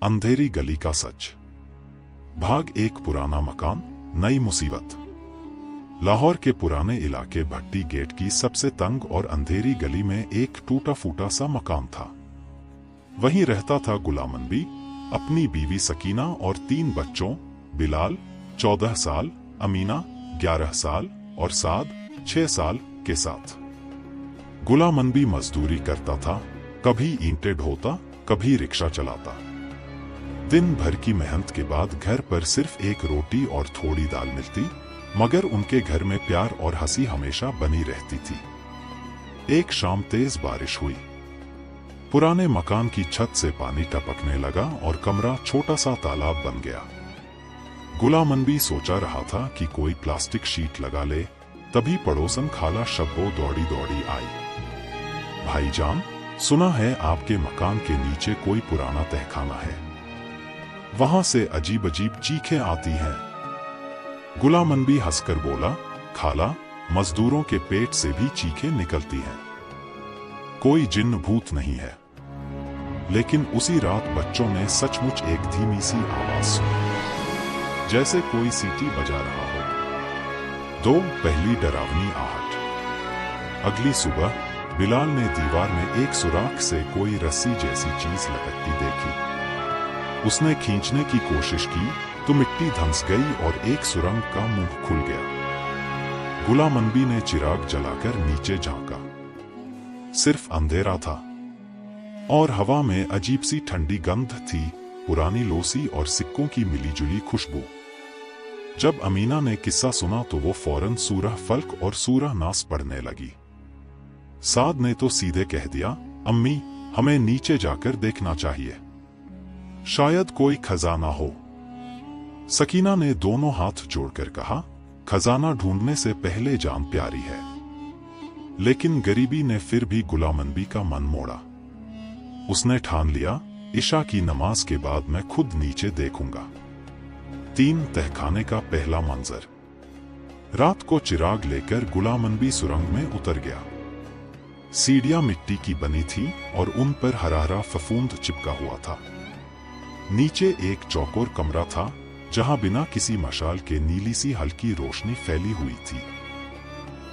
अंधेरी गली का सच। भाग एक। पुराना मकान, नई मुसीबत। लाहौर के पुराने इलाके भट्टी गेट की सबसे तंग और अंधेरी गली में एक टूटा फूटा सा मकान था। वहीं रहता था गुलाम नबी अपनी बीवी सकीना और 3 बच्चों, बिलाल 14 साल, अमीना 11 साल और साद 6 साल के साथ। गुलाम नबी मजदूरी करता था, कभी ईंटें ढोता, कभी रिक्शा चलाता। दिन भर की मेहनत के बाद घर पर सिर्फ एक रोटी और थोड़ी दाल मिलती, मगर उनके घर में प्यार और हंसी हमेशा बनी रहती थी। एक शाम तेज बारिश हुई। पुराने मकान की छत से पानी टपकने लगा और कमरा छोटा सा तालाब बन गया। गुलाम नबी सोचा रहा था कि कोई प्लास्टिक शीट लगा ले, तभी पड़ोसन खाला शब्बो दौड़ी दौड़ी आई। भाईजान, सुना है आपके मकान के नीचे कोई पुराना तहखाना है, वहां से अजीब अजीब चीखें आती हैं। गुलाम नबी हंसकर बोला, खाला, मजदूरों के पेट से भी चीखें निकलती हैं, कोई जिन्न भूत नहीं है। लेकिन उसी रात बच्चों ने सचमुच एक धीमी सी आवाज सुनी, जैसे कोई सीटी बजा रहा हो। पहली डरावनी आहट। अगली सुबह बिलाल ने दीवार में एक सुराख से कोई रस्सी जैसी चीज लटकती देखी। उसने खींचने की कोशिश की तो मिट्टी धंस गई और एक सुरंग का मुंह खुल गया। गुलाम नबी ने चिराग जलाकर नीचे झांका। सिर्फ अंधेरा था और हवा में अजीब सी ठंडी गंध थी, पुरानी लोसी और सिक्कों की मिलीजुली खुशबू। जब अमीना ने किस्सा सुना तो वो फौरन सूरह फल्क और सूरह नास पढ़ने लगी। साद ने तो सीधे कह दिया, अम्मी, हमें नीचे जाकर देखना चाहिए, शायद कोई खजाना हो। सकीना ने दोनों हाथ जोड़कर कहा, खजाना ढूंढने से पहले जान प्यारी है। लेकिन गरीबी ने फिर भी गुलाम नबी का मन मोड़ा। उसने ठान लिया, इशा की नमाज के बाद मैं खुद नीचे देखूंगा। 3 तहखाने का पहला मंजर। रात को चिराग लेकर गुलाम नबी सुरंग में उतर गया। सीढ़ियां मिट्टी की बनी थी और उन पर हरा हरा फफूंद चिपका हुआ था। नीचे एक चौकोर कमरा था, जहां बिना किसी मशाल के नीली सी हल्की रोशनी फैली हुई थी।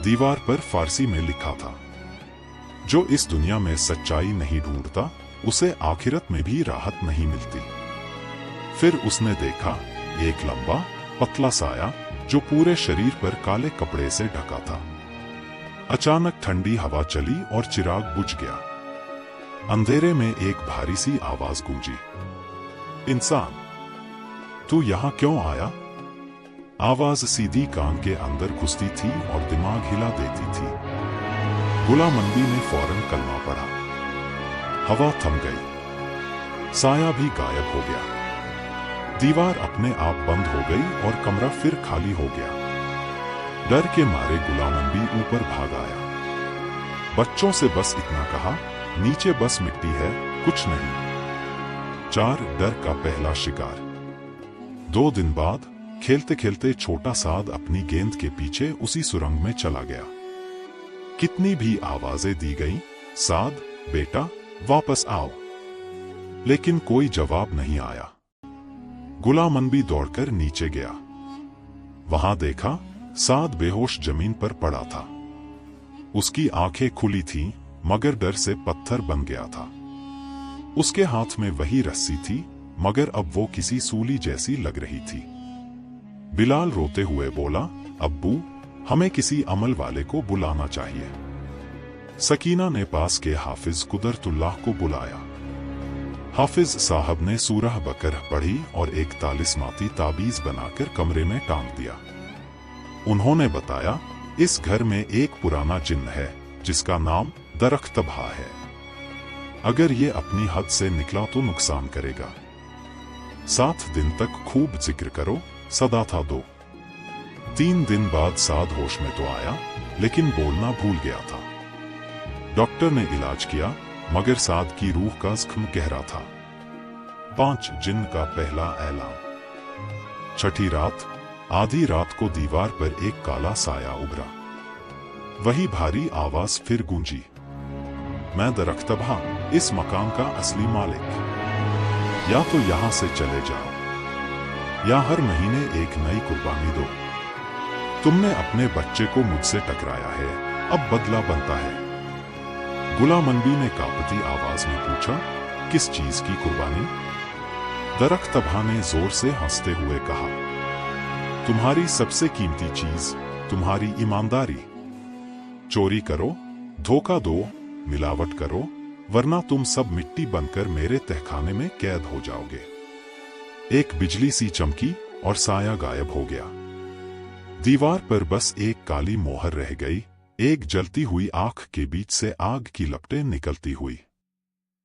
दीवार पर फारसी में लिखा था, जो इस दुनिया में सच्चाई नहीं ढूंढता, उसे आखिरत में भी राहत नहीं मिलती। फिर उसने देखा एक लंबा पतला साया जो पूरे शरीर पर काले कपड़े से ढका था। अचानक ठंडी हवा चली और चिराग बुझ गया। अंधेरे में एक भारी सी आवाज गूंजी, इंसान, तू यहां क्यों आया? आवाज सीधी कान के अंदर घुसती थी और दिमाग हिला देती थी। गुलाम नबी ने फौरन कलमा पढ़ा। हवा थम गई, साया भी गायब हो गया। दीवार अपने आप बंद हो गई और कमरा फिर खाली हो गया। डर के मारे गुलाम नबी ऊपर भाग आया। बच्चों से बस इतना कहा, नीचे बस मिट्टी है, कुछ नहीं। 4 डर का पहला शिकार। 2 दिन बाद खेलते खेलते छोटा साद अपनी गेंद के पीछे उसी सुरंग में चला गया। कितनी भी आवाजें दी गईं, साद, बेटा, वापस आओ, लेकिन कोई जवाब नहीं आया। गुलाम नबी दौड़कर नीचे गया। वहां देखा, साद बेहोश जमीन पर पड़ा था। उसकी आंखें खुली थीं, मगर डर से पत्थर बन गया था। उसके हाथ में वही रस्सी थी, मगर अब वो किसी सूली जैसी लग रही थी। बिलाल रोते हुए बोला, अब्बू, हमें किसी अमल वाले को बुलाना चाहिए। सकीना ने पास के हाफिज कुदरतुल्लाह को बुलाया। हाफिज साहब ने सूरह बकरह पढ़ी और एक तालिस्माती ताबीज बनाकर कमरे में टांग दिया। उन्होंने बताया, इस घर में एक पुराना जिन्न है जिसका नाम दरख्तबहा है। अगर ये अपनी हद से निकला तो नुकसान करेगा। 7 दिन तक खूब जिक्र करो, सदा था दो। 3 दिन बाद साद होश में तो आया, लेकिन बोलना भूल गया था। डॉक्टर ने इलाज किया, मगर साद की रूह का जख्म गहरा था। 5 जिन्न का पहला ऐलान। छठी रात, आधी रात को दीवार पर एक काला साया उभरा। वही भारी आवाज फिर गूंजी, मैं दरख्तबहा, इस मकान का असली मालिक। या तो यहां से चले जाओ, या हर महीने एक नई कुर्बानी दो। तुमने अपने बच्चे को मुझसे टकराया है, अब बदला बनता है। गुलामनबी ने कांपती आवाज में पूछा, किस चीज की कुर्बानी? दरख्तबा ने जोर से हंसते हुए कहा, तुम्हारी सबसे कीमती चीज, तुम्हारी ईमानदारी। चोरी करो, धोखा दो, मिलावट करो, वरना तुम सब मिट्टी बनकर मेरे तहखाने में कैद हो जाओगे। एक बिजली सी चमकी और साया गायब हो गया। दीवार पर बस एक काली मोहर रह गई, एक जलती हुई आंख के बीच से आग की लपटें निकलती हुई।